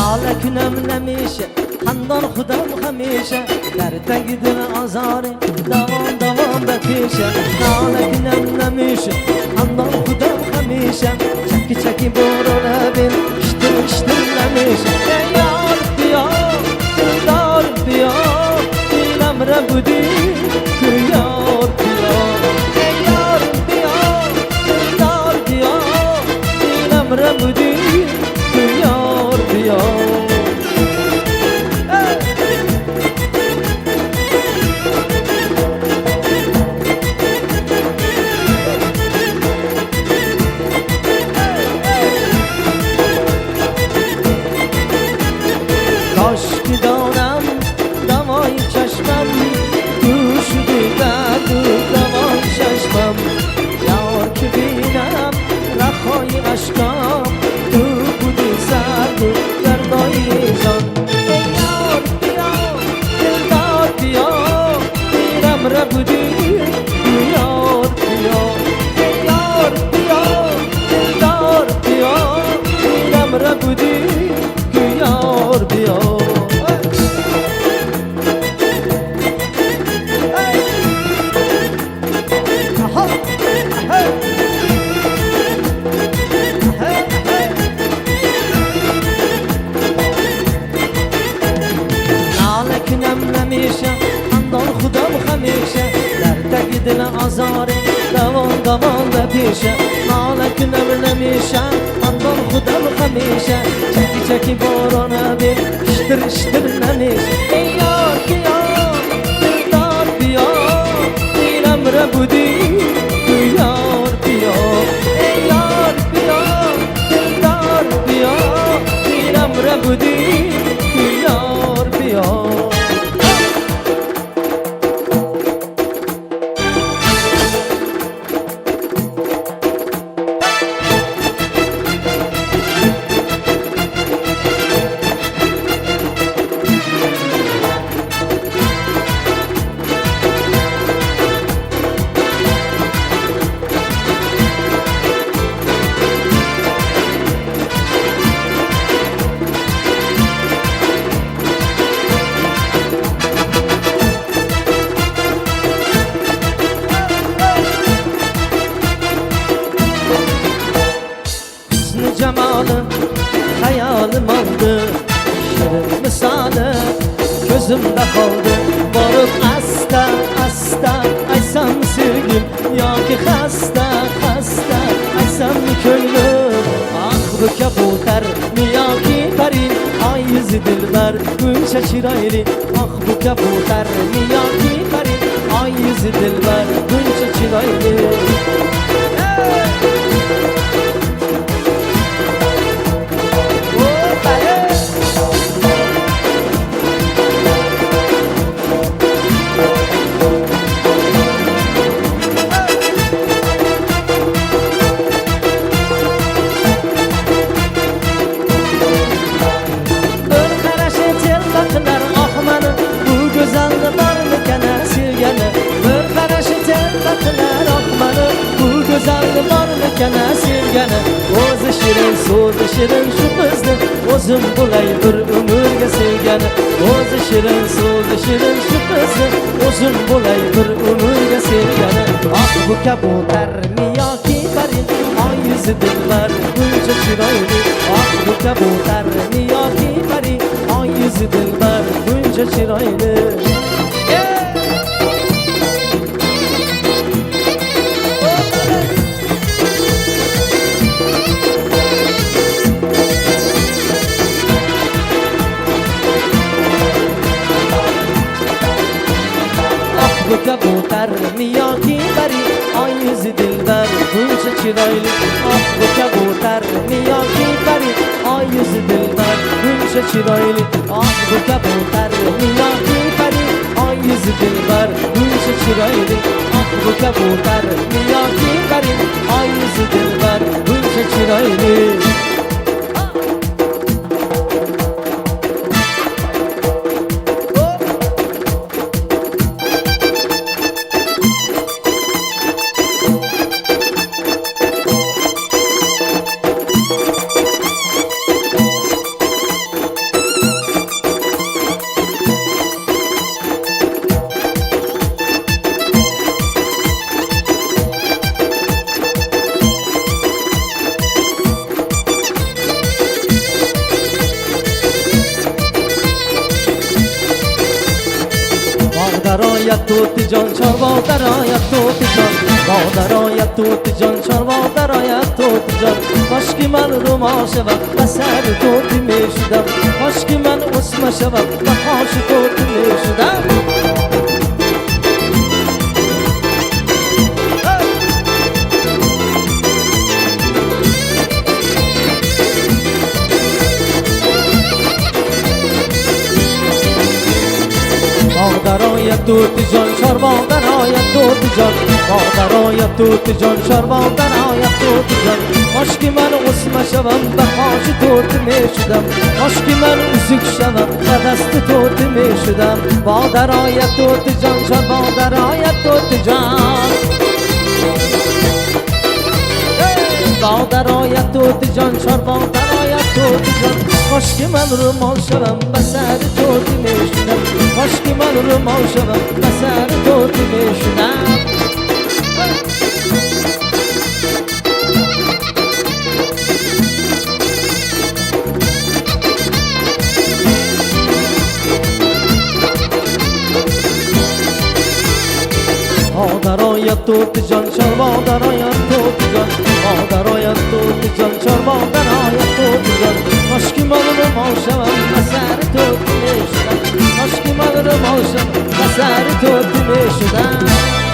ناله کنم نمیشه خندان خودم همیشه در تنگ دل آزاره دوام دوام بپیشه ناله کنم نمیشه خندان خودم همیشه چکی چکی برو نبین اشتر اشتر نمیشه ای یار بیا دلدار بیا دیلم را بودی که یار بیا ای یار بیا دلدار بیا دیلم را بودی که یار بیا کاشکی دارم دوای چشمم تو شدی درد و دوای چشمم یار که بینم رخای عشقم تو بودی زرد و دردای جان ای یار بیا دلدار بیا دیرم را بودی تو یار بیا ای یار بیا دلدار بیا دیرم را بودی تو یار بیا نمیشه خندان خودم همیشه در تک دل آزاره دوام دوام بپیشه ناله کنم نمیشه خندان خودم همیشه چکی چکی بارو نبین اشتر اشتر نمیشه ای یار بیا دلدار بیا دیلم را بودی تو یار بیا ای یار بیا دلدار بیا دیلم را بودی تو یار بیا Cemalı hayalim aldı şirin misali gözümde kaldı varıp asta asta aysam sevgim ya ki hasta hasta aysam köylüm ah bu kabuter ya ki peri ay yüzü dilber gülşe çirayli ah bu kabuter ya ki peri ay yüzü dilber gülşe çirayli o'zi shirin so'zi shirin shu qizni o'zim bo'lay bir umrga sevgani o'zi shirin so'zi shirin shu qizni o'zim bo'lay bir umrga sevgani ah bu kabutar yoki pari oy yuzi dilbar buncha chiroyli ah bu kabutar yoki pari oy yuzi dilbar buncha chiroyli bu kabutar yoki pari oy yuzi dilbar buncha chiroyli ah bu kabutar yoki pari oy yuzi dilbar buncha chiroyli ah bu kabutar yoki pari oy yuzi dilbar buncha chiroyli ah bu kabutar yoki pari oy yuzi dilbar buncha chiroyli آید توت جان چاروا در آید توت جان با در آید توت جان چاروا در آید توت جان کاشکی من روما شوم و سر توت می شدم کاشکی من اسم شوم و پاش توت می شدم مادرای توت جان چاروا درای توت جان مادرای توت جان چاروا درای توت جان کاشکی من اسم شوم به پاش توت می شدم کاشکی من اوزک شوم به دست توت می شدم مادرای توت جان چاروا درای توت جان مادرای توت جان چاروا درای توت جان کاشکی من رو مال شوم به سر توت می شدم کاشکی من رو مال شوم به سر توت می شدم مادرای توت جان چاروا درای توت جان مادرای توت جان چاروا درای توت جان کاشکی من رو مال شوم به سر توت می شدم کاشکی من رو مال شوم به سر توت می شدم